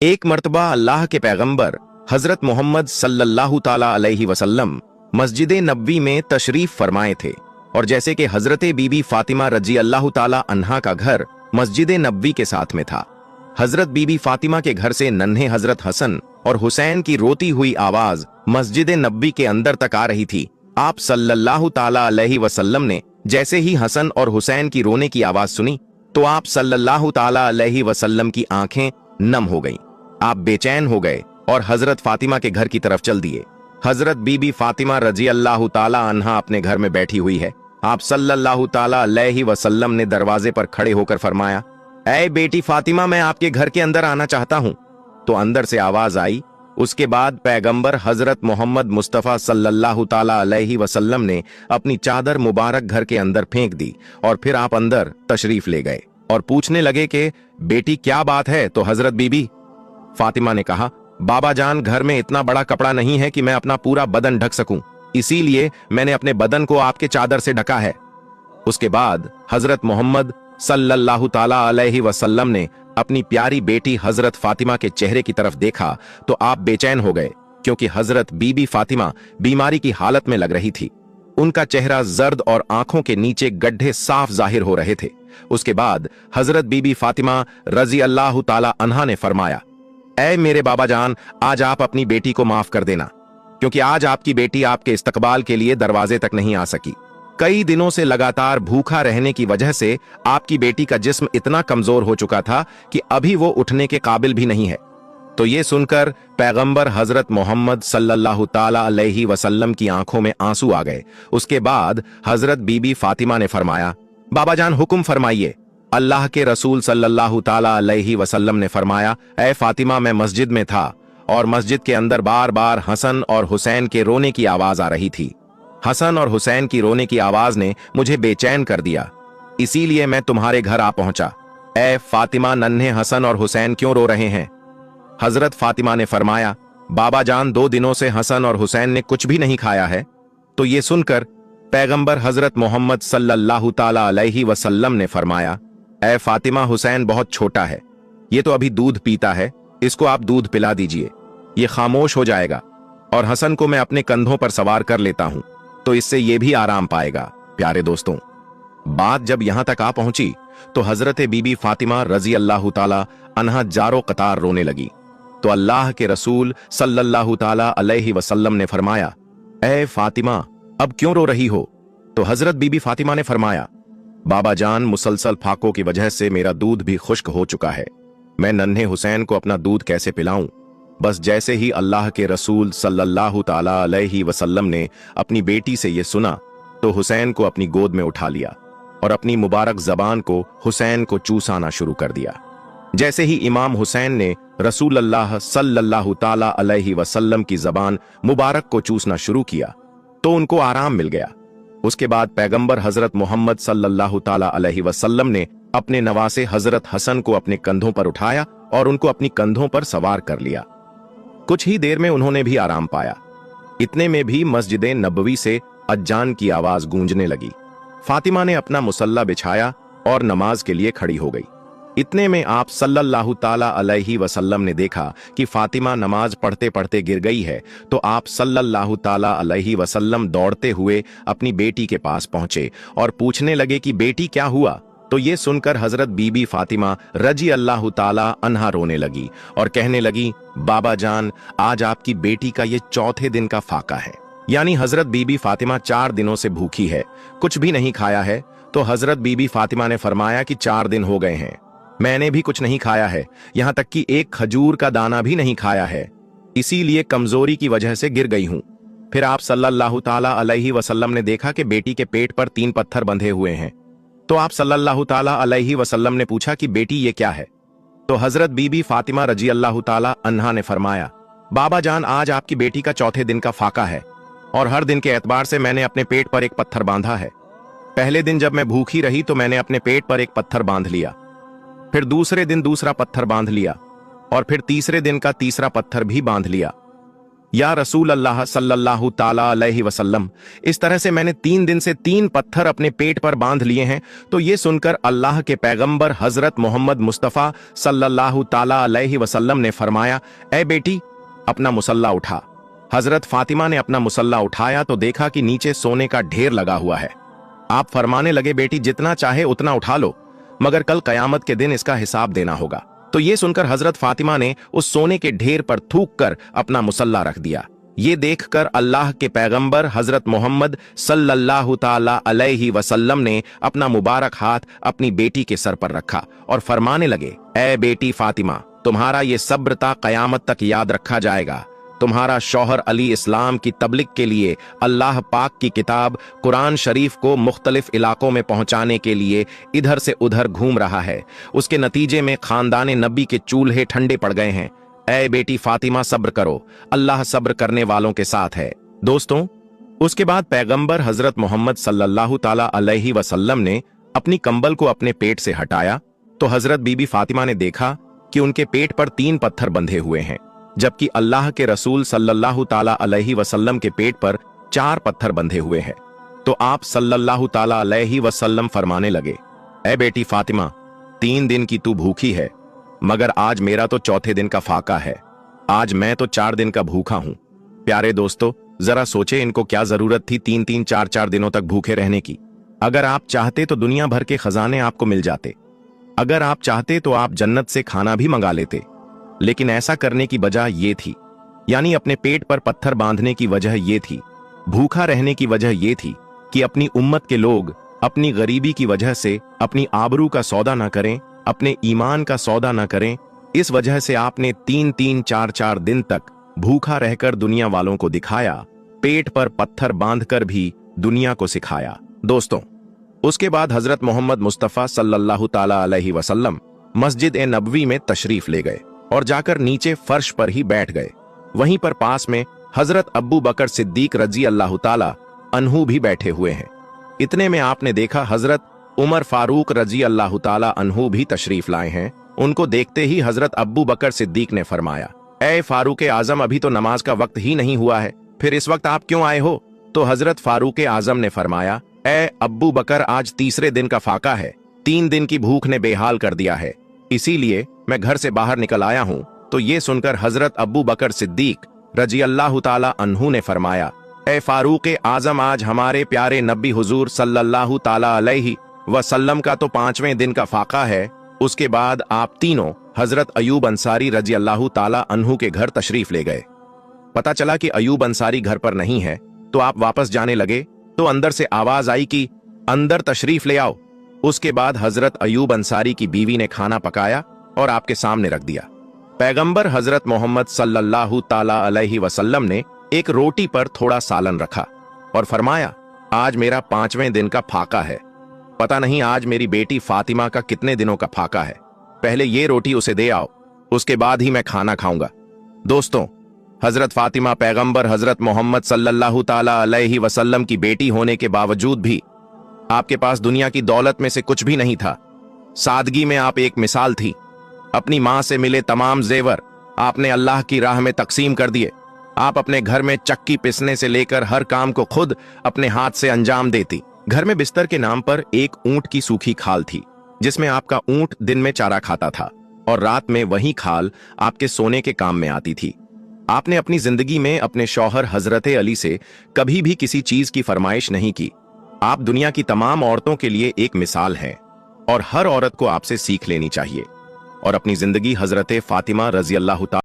एक मर्तबा अल्लाह के पैगंबर हजरत मोहम्मद सल्लल्लाहु ताला अलैहि वसल्लम मस्जिद नबवी में तशरीफ फरमाए थे, और जैसे कि हजरत बीबी फातिमा रजी अल्लाह ताला अन्हा का घर मस्जिद नबवी के साथ में था, हजरत बीबी फातिमा के घर से नन्हे हजरत हसन और हुसैन की रोती हुई आवाज मस्जिद नबवी के अंदर तक आ रही थी। आप सल्लल्लाहु ताला अलैहि वसल्लम ने जैसे ही हसन और हुसैन की रोने की आवाज सुनी तो आप सल्लल्लाहु ताला अलैहि वसल्लम की आंखें नम हो गईं। आप बेचैन हो गए और हजरत फातिमा के घर की तरफ चल दिए। हजरत बीबी फातिमा रजी अल्लाह ताला अन्हा अपने घर में बैठी हुई है। आप सल्लल्लाहु ताला अलैहि वसल्लम ने दरवाजे पर खड़े होकर फरमाया, ऐ बेटी फातिमा, मैं आपके घर के अंदर आना चाहता हूं। तो अंदर से आवाज आई। उसके बाद पैगंबर हजरत मोहम्मद मुस्तफा सल्लल्लाहु ताला अलैहि वसल्लम ने अपनी चादर मुबारक घर के अंदर फेंक दी और फिर आप अंदर तशरीफ ले गए और पूछने लगे कि बेटी क्या बात है। तो हजरत बीबी फातिमा ने कहा, बाबा जान, घर में इतना बड़ा कपड़ा नहीं है कि मैं अपना पूरा बदन ढक सकूं, इसीलिए मैंने अपने बदन को आपके चादर से ढका है। उसके बाद हजरत मोहम्मद सल्लल्लाहु ताला अलैहि वसल्लम ने अपनी प्यारी बेटी हजरत फातिमा के चेहरे की तरफ देखा तो आप बेचैन हो गए, क्योंकि हजरत बीबी फातिमा बीमारी की हालत में लग रही थी। उनका चेहरा जर्द और आंखों के नीचे गड्ढे साफ जाहिर हो रहे थे। उसके बाद हजरत बीबी फातिमा रजी अल्लाह ताला अन्हा ने फरमाया, ऐ मेरे बाबा जान, आज आप अपनी बेटी को माफ कर देना, क्योंकि आज आपकी बेटी आपके इस्तकबाल के लिए दरवाजे तक नहीं आ सकी। कई दिनों से लगातार भूखा रहने की वजह से आपकी बेटी का जिस्म इतना कमजोर हो चुका था कि अभी वो उठने के काबिल भी नहीं है। तो ये सुनकर पैगंबर हजरत मोहम्मद सल्लल्लाहु ताला अलैहि वसल्लम की आंखों में आंसू आ गए। उसके बाद हजरत बीबी फातिमा ने फरमाया, बाबा जान हुक्म फरमाइए। अल्लाह के रसूल सल्लल्लाहु ताला अलैहि वसल्लम ने फरमाया, ऐ फातिमा, मैं मस्जिद में था और मस्जिद के अंदर बार बार हसन और हुसैन के रोने की आवाज आ रही थी। हसन और हुसैन की रोने की आवाज ने मुझे बेचैन कर दिया, इसीलिए मैं तुम्हारे घर आ पहुंचा। ऐ फातिमा, नन्हे हसन और हुसैन क्यों रो रहे हैं? हजरत फातिमा ने फरमाया, बाबा जान, 2 दिनों से हसन और हुसैन ने कुछ भी नहीं खाया है। तो ये सुनकर पैगंबर हजरत मोहम्मद सल्लल्लाहु ताला अलैहि वसल्लम ने फरमाया, ऐ फातिमा, हुसैन बहुत छोटा है, ये तो अभी दूध पीता है, इसको आप दूध पिला दीजिए, ये खामोश हो जाएगा, और हसन को मैं अपने कंधों पर सवार कर लेता हूं, तो इससे ये भी आराम पाएगा। प्यारे दोस्तों, बात जब यहां तक आ पहुंची तो हजरत बीबी फातिमा रजी अल्लाह ताला अन्हा जारो कतार रोने लगी। तो अल्लाह के रसूल सल्लल्लाहु ताला अलैहि वसल्लम ने फरमाया, ऐ फातिमा, अब क्यों रो रही हो? तो हजरत बीबी फातिमा ने फरमाया, बाबा जान, मुसलसल फाकों की वजह से मेरा दूध भी खुश्क हो चुका है, मैं नन्हे हुसैन को अपना दूध कैसे पिलाऊं? बस जैसे ही अल्लाह के रसूल सल्लल्लाहु ताला अलैहि वसल्लम ने अपनी बेटी से यह सुना तो हुसैन को अपनी गोद में उठा लिया और अपनी मुबारक जबान को हुसैन को चूसाना शुरू कर दिया। जैसे ही इमाम हुसैन ने रसूल अल्लाह सल्लल्लाहु ताला अलैहि वसल्लम की जबान मुबारक को चूसना शुरू किया तो उनको आराम मिल गया। उसके बाद पैगंबर हजरत मोहम्मद सल्लल्लाहु ताला अलैहि वसल्लम ने अपने नवासे हजरत हसन को अपने कंधों पर उठाया और उनको अपनी कंधों पर सवार कर लिया। कुछ ही देर में उन्होंने भी आराम पाया। इतने में भी मस्जिद नबवी से अज्जान की आवाज गूंजने लगी। फातिमा ने अपना मुसल्ला बिछाया और नमाज के लिए खड़ी हो गई। इतने में आप सल्लल्लाहु ताला अलैहि वसल्लम ने देखा कि फातिमा नमाज पढ़ते पढ़ते गिर गई है। तो आप सल्लल्लाहु ताला अलैहि वसल्लम दौड़ते हुए अपनी बेटी के पास पहुंचे और पूछने लगे कि बेटी क्या हुआ? तो ये सुनकर हजरत बीबी फातिमा रजी अल्लाह ताला अन्हा रोने लगी और कहने लगी, बाबा जान, आज आपकी बेटी का ये 4थे दिन का फाका है। यानी हजरत बीबी फातिमा 4 दिनों से भूखी है, कुछ भी नहीं खाया है। तो हजरत बीबी फातिमा ने फरमाया कि 4 दिन हो गए हैं, मैंने भी कुछ नहीं खाया है, यहां तक कि एक खजूर का दाना भी नहीं खाया है, इसीलिए कमजोरी की वजह से गिर गई हूं। फिर आप सल्लल्लाहु ताला अलैहि वसल्लम ने देखा कि बेटी के पेट पर 3 पत्थर बंधे हुए हैं। तो आप सल्लल्लाहु ताला अलैहि वसल्लम ने पूछा कि बेटी ये क्या है? तो हजरत बीबी फातिमा रजी अल्लाह ताला अन्हा ने फरमाया, बाबा जान, आज आपकी बेटी का 4थे दिन का फाका है और हर दिन के एतबार से मैंने अपने पेट पर एक पत्थर बांधा है। पहले दिन जब मैं भूखी रही तो मैंने अपने पेट पर एक पत्थर बांध लिया, फिर दूसरे दिन दूसरा पत्थर बांध लिया और फिर तीसरे दिन का तीसरा पत्थर भी बांध लिया। या रसूल अल्लाह सल्लल्लाहु ताला अलैहि वसल्लम, इस तरह से मैंने 3 दिन से 3 पत्थर अपने पेट पर बांध लिए हैं। तो ये सुनकर अल्लाह के पैगंबर हजरत मोहम्मद मुस्तफ़ा सल्लल्लाहु ताला अलैहि वसल्लम ने फरमाया, ए बेटी, अपना मुसल्ला उठा। हजरत फातिमा ने अपना मुसल्ला उठाया तो देखा कि नीचे सोने का ढेर लगा हुआ है। आप फरमाने लगे, बेटी जितना चाहे उतना उठा लो, मगर कल कयामत के दिन इसका हिसाब देना होगा। तो ये सुनकर हजरत फातिमा ने उस सोने के ढेर पर थूक कर अपना मुसल्ला रख दिया। ये देखकर अल्लाह के पैगंबर हजरत मोहम्मद सल्लल्लाहु ताला अलैहि वसल्लम ने अपना मुबारक हाथ अपनी बेटी के सर पर रखा और फरमाने लगे, ए बेटी फातिमा, तुम्हारा ये सब्र ता कयामत तक याद रखा जाएगा। तुम्हारा शौहर अली इस्लाम की तबलीग के लिए अल्लाह पाक की किताब कुरान शरीफ को मुख्तलिफ इलाकों में पहुंचाने के लिए इधर से उधर घूम रहा है। उसके नतीजे में खानदाने नबी के चूल्हे ठंडे पड़ गए हैं। ऐ बेटी फातिमा, सब्र करो, अल्लाह सब्र करने वालों के साथ है। दोस्तों, उसके बाद पैगंबर हजरत मोहम्मद सल्लल्लाहु ताला अलैहि वसल्लम ने अपनी कंबल को अपने पेट से हटाया तो हजरत बीबी फातिमा ने देखा कि उनके पेट पर 3 पत्थर बंधे हुए हैं, जबकि अल्लाह के रसूल सल्लल्लाहु ताला अलैहि वसल्लम के पेट पर 4 पत्थर बंधे हुए हैं। तो आप सल्लल्लाहु ताला अलैहि वसल्लम फरमाने लगे, ऐ बेटी फातिमा, 3 दिन की तू भूखी है, मगर आज मेरा तो चौथे दिन का फाका है। आज मैं तो 4 दिन का भूखा हूं। प्यारे दोस्तों, जरा सोचे इनको क्या जरूरत थी 3-3, 4-4 दिनों तक भूखे रहने की। अगर आप चाहते तो दुनिया भर के खजाने आपको मिल जाते। अगर आप चाहते तो आप जन्नत से खाना भी मंगा लेते। लेकिन ऐसा करने की वजह ये थी, यानी अपने पेट पर पत्थर बांधने की वजह ये थी, भूखा रहने की वजह ये थी कि अपनी उम्मत के लोग अपनी गरीबी की वजह से अपनी आबरू का सौदा ना करें, अपने ईमान का सौदा ना करें। इस वजह से आपने 3-3, 4-4 दिन तक भूखा रहकर दुनिया वालों को दिखाया, पेट पर पत्थर बांधकर भी दुनिया को सिखाया। दोस्तों, उसके बाद हजरत मोहम्मद मुस्तफ़ा सल्लल्लाहु ताला अलैहि वसल्लम मस्जिद ए नबवी में तशरीफ ले गए और जाकर नीचे फर्श पर ही बैठ गए। वहीं पर पास में हजरत अब्बू बकर सिद्दीक रजी अल्लाह ताला अन्हु भी बैठे हुए हैं। इतने में आपने देखा हजरत उमर फारूक रजी अल्लाह ताला अन्हु भी तशरीफ लाए हैं। उनको देखते ही हजरत अब्बू बकर सिद्दीक ने फरमाया, ए फारूक आजम, अभी तो नमाज का वक्त ही नहीं हुआ है, फिर इस वक्त आप क्यों आए हो? तो हजरत फारूक आजम ने फरमाया, ए अब्बू बकर, आज तीसरे दिन का फाका है, 3 दिन की भूख ने बेहाल कर दिया है, इसीलिए मैं घर से बाहर निकल आया हूं। तो ये सुनकर हजरत अब्बू बकर सिद्दीक रजी अल्लाह ताला अन्हु ने फरमाया, ए फारूक आजम, आज हमारे प्यारे नबी हुजूर सल्लल्लाहु ताला अलैहि वसल्लम का तो 5वें दिन का फाका है। उसके बाद आप तीनों हजरत अयूब अंसारी रजी अल्लाह ताला अन्हु के घर तशरीफ ले गए। पता चला कि अयूब अंसारी घर पर नहीं है, तो आप वापस जाने लगे तो अंदर से आवाज आई कि अंदर तशरीफ ले आओ। उसके बाद हजरत अयूब अंसारी की बीवी ने खाना पकाया और आपके सामने रख दिया। पैगंबर हजरत मोहम्मद सल्लल्लाहु ताला अलैहि वसल्लम ने एक रोटी पर थोड़ा सालन रखा और फरमाया, आज मेरा 5वें दिन का फाका है। पता नहीं आज मेरी बेटी फातिमा का कितने दिनों का फाका है। पहले ये रोटी उसे दे आओ, उसके बाद ही मैं खाना खाऊंगा। दोस्तों, हजरत फातिमा पैगंबर हजरत मोहम्मद सल्लल्लाहु ताला अलैहि वसल्लम की बेटी होने के बावजूद भी आपके पास दुनिया की दौलत में से कुछ भी नहीं था। सादगी में आप एक मिसाल थी। अपनी मां से मिले तमाम जेवर आपने अल्लाह की राह में तकसीम कर दिए। आप अपने घर में चक्की पिसने से लेकर हर काम को खुद अपने हाथ से अंजाम देती। घर में बिस्तर के नाम पर एक ऊंट की सूखी खाल थी, जिसमें आपका ऊंट दिन में चारा खाता था और रात में वही खाल आपके सोने के काम में आती थी। आपने अपनी जिंदगी में अपने शौहर हजरत अली से कभी भी किसी चीज की फरमाइश नहीं की। आप दुनिया की तमाम औरतों के लिए एक मिसाल हैं और हर औरत को आपसे सीख लेनी चाहिए और अपनी जिंदगी हजरत फातिमा रजी अल्लाह